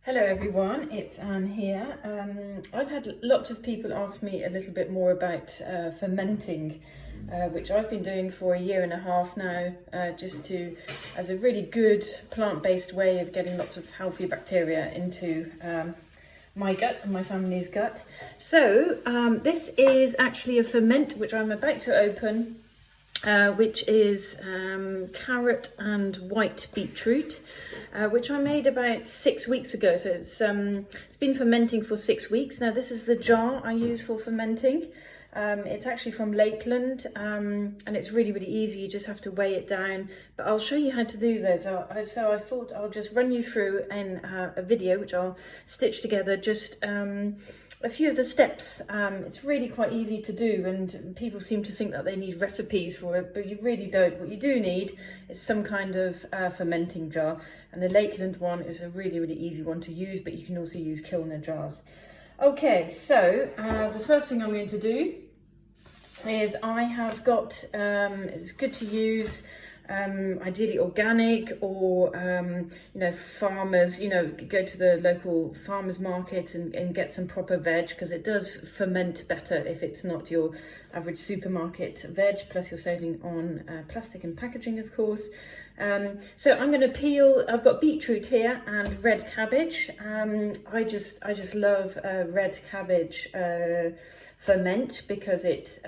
Hello everyone, it's Anne here. I've had lots of people ask me a little bit more about fermenting, which I've been doing for a year and a half now, as a really good plant-based way of getting lots of healthy bacteria into my gut and my family's gut. So this is actually a ferment which I'm about to open, which is carrot and white beetroot, which I made about 6 weeks ago. So it's been fermenting for 6 weeks. Now this is the jar I use for fermenting. It's actually from Lakeland, and it's really, really easy. You just have to weigh it down, but I'll show you how to do those. So I thought I'll just run you through in a video, which I'll stitch together, just a few of the steps. It's really quite easy to do, and people seem to think that they need recipes for it, but you really don't. What you do need is some kind of fermenting jar, and the Lakeland one is a really, really easy one to use, but you can also use Kilner jars. Okay, so the first thing I'm going to do is I have got, it's good to use ideally organic, or farmers, go to the local farmers market and get some proper veg, because it does ferment better if it's not your average supermarket veg, plus you're saving on plastic and packaging, of course. So I'm going to peel. I've got beetroot here and red cabbage. I just love red cabbage ferment, because it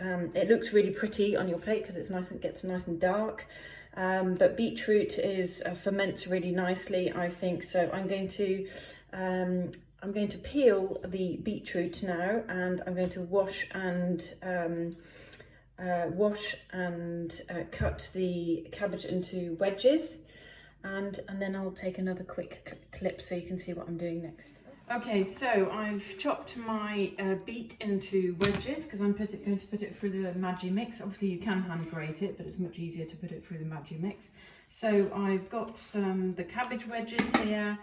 looks really pretty on your plate, because it gets nice and dark. But beetroot ferments really nicely, I think. So I'm going to peel the beetroot now, and I'm going to wash and cut the cabbage into wedges, and then I'll take another quick clip so you can see what I'm doing next. Okay, so I've chopped my beet into wedges, because I'm going to put it through the Magimix. Obviously you can hand grate it, but it's much easier to put it through the Magimix. So I've got the cabbage wedges here,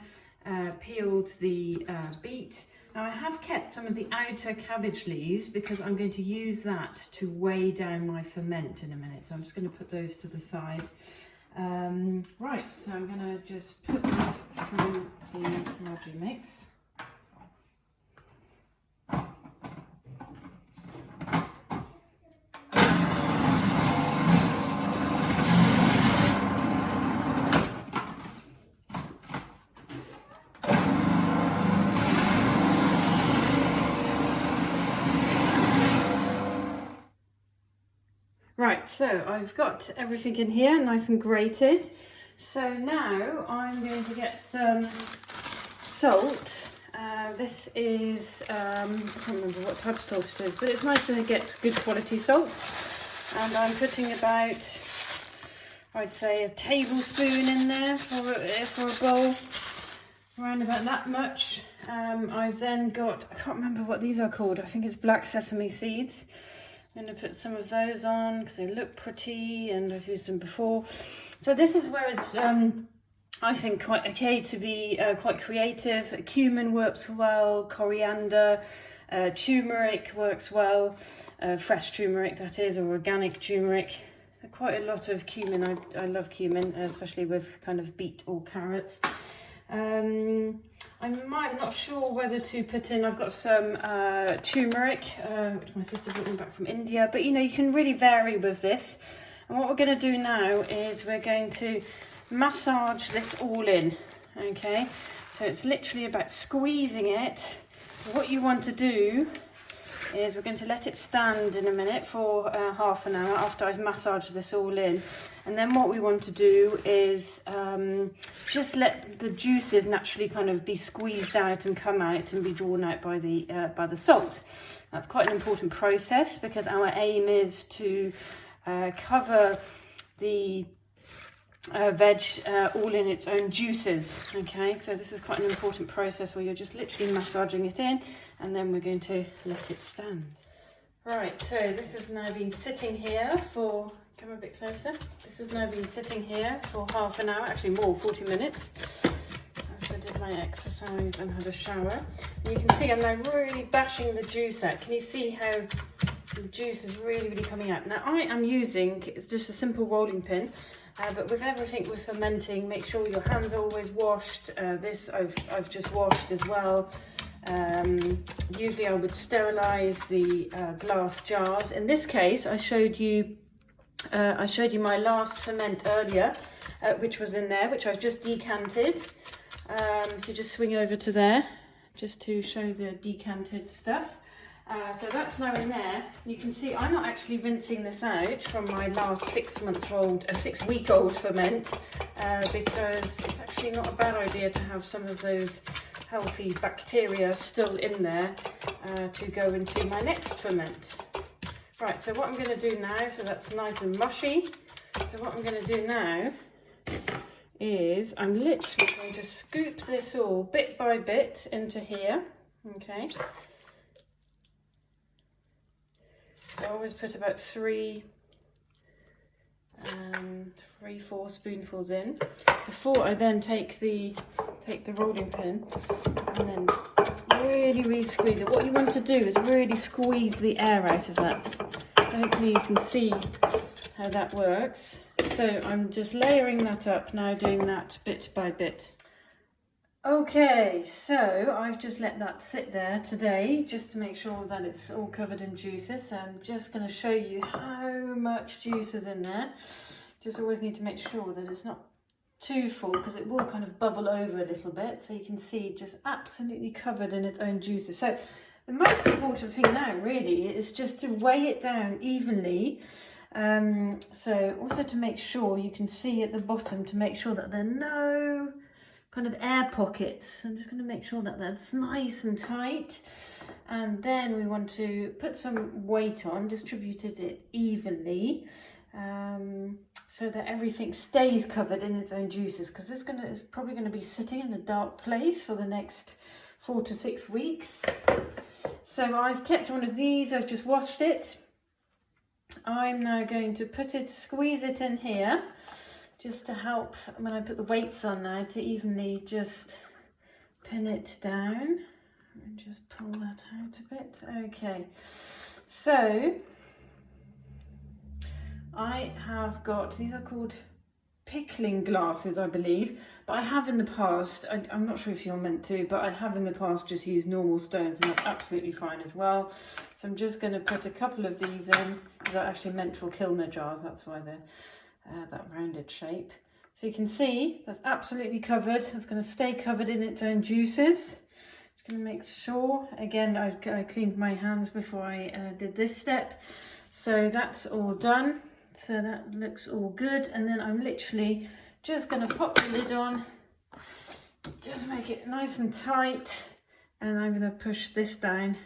peeled the beet. Now I have kept some of the outer cabbage leaves, because I'm going to use that to weigh down my ferment in a minute. So I'm just going to put those to the side. Right, so I'm going to just put this through the Magimix. Right, so I've got everything in here nice and grated. So now I'm going to get some salt. This is, I can't remember what type of salt it is, but it's nice to get good quality salt. And I'm putting about, I'd say, a tablespoon in there for a bowl, around about that much. I've then got, I can't remember what these are called, I think it's black sesame seeds. I'm going to put some of those on because they look pretty, and I've used them before. So this is where it's, I think, quite okay to be quite creative. Cumin works well, coriander, turmeric works well, fresh turmeric that is, or organic turmeric. Quite a lot of cumin. I love cumin, especially with kind of beet or carrots. I'm not sure whether to put in, I've got some turmeric, which my sister brought me back from India, but you can really vary with this. And what we're going to do now is we're going to massage this all in, okay? So it's literally about squeezing it. So what you want to do is we're going to let it stand in a minute for half an hour after I've massaged this all in. And then what we want to do is just let the juices naturally kind of be squeezed out and come out and be drawn out by the salt. That's quite an important process, because our aim is to cover the veg all in its own juices. Okay, so this is quite an important process where you're just literally massaging it in, and then we're going to let it stand. Right, so this has now been sitting here for, come a bit closer, this has now been sitting here for half an hour, actually more, 40 minutes, as I did my exercise and had a shower. And you can see I'm now really bashing the juice out. Can you see how the juice is really, really coming out. Now I am using, it's just a simple rolling pin, but with everything with fermenting, make sure your hands are always washed. This I've just washed as well. Usually I would sterilize the glass jars. In this case, I showed you my last ferment earlier, which was in there, which I've just decanted. If you just swing over to there, just to show the decanted stuff. So that's now in there. You can see I'm not actually rinsing this out from my last 6-week-old ferment, because it's actually not a bad idea to have some of those healthy bacteria still in there to go into my next ferment. Right, so what I'm going to do now, so that's nice and mushy. So what I'm going to do now is I'm literally going to scoop this all bit by bit into here. Okay. So I always put about 3-4 spoonfuls in before I then take the rolling pin and then really squeeze it. What you want to do is really squeeze the air out of that. Hopefully you can see how that works. So I'm just layering that up now, doing that bit by bit. Okay, so I've just let that sit there today just to make sure that it's all covered in juices. So I'm just going to show you how much juice is in there. Just always need to make sure that it's not too full, because it will kind of bubble over a little bit. So you can see just absolutely covered in its own juices. So the most important thing now really is just to weigh it down evenly. So also to make sure you can see at the bottom, to make sure that there are no kind of air pockets. I'm just going to make sure that that's nice and tight. And then we want to put some weight on, distributed it evenly, so that everything stays covered in its own juices, because it's probably going to be sitting in a dark place for the next 4 to 6 weeks. So I've kept one of these, I've just washed it. I'm now going to squeeze it in here, just to help when I put the weights on now, to evenly just pin it down. And just pull that out a bit. Okay, so I have got, these are called pickling glasses, I believe, but I have in the past, I'm not sure if you're meant to, but I have in the past just used normal stones, and that's absolutely fine as well. So I'm just going to put a couple of these in, because they're actually meant for Kilner jars, that's why they're that rounded shape. So you can see that's absolutely covered. It's going to stay covered in its own juices. Just going to make sure, again, I cleaned my hands before I did this step. So that's all done. So that looks all good. And then I'm literally just going to pop the lid on, just make it nice and tight. And I'm going to push this down.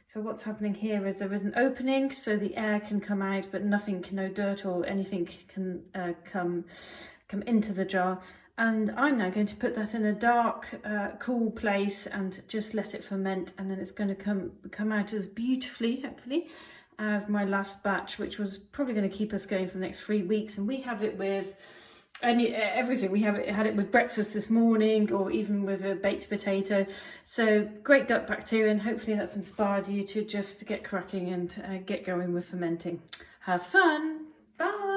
So what's happening here is there is an opening so the air can come out, but no dirt or anything can come into the jar. And I'm now going to put that in a dark, cool place and just let it ferment. And then it's going to come out as beautifully, hopefully, as my last batch, which was probably going to keep us going for the next 3 weeks. And we have it with everything. We had it with breakfast this morning, or even with a baked potato. So great gut bacteria, and hopefully that's inspired you to just get cracking and get going with fermenting. Have fun. Bye.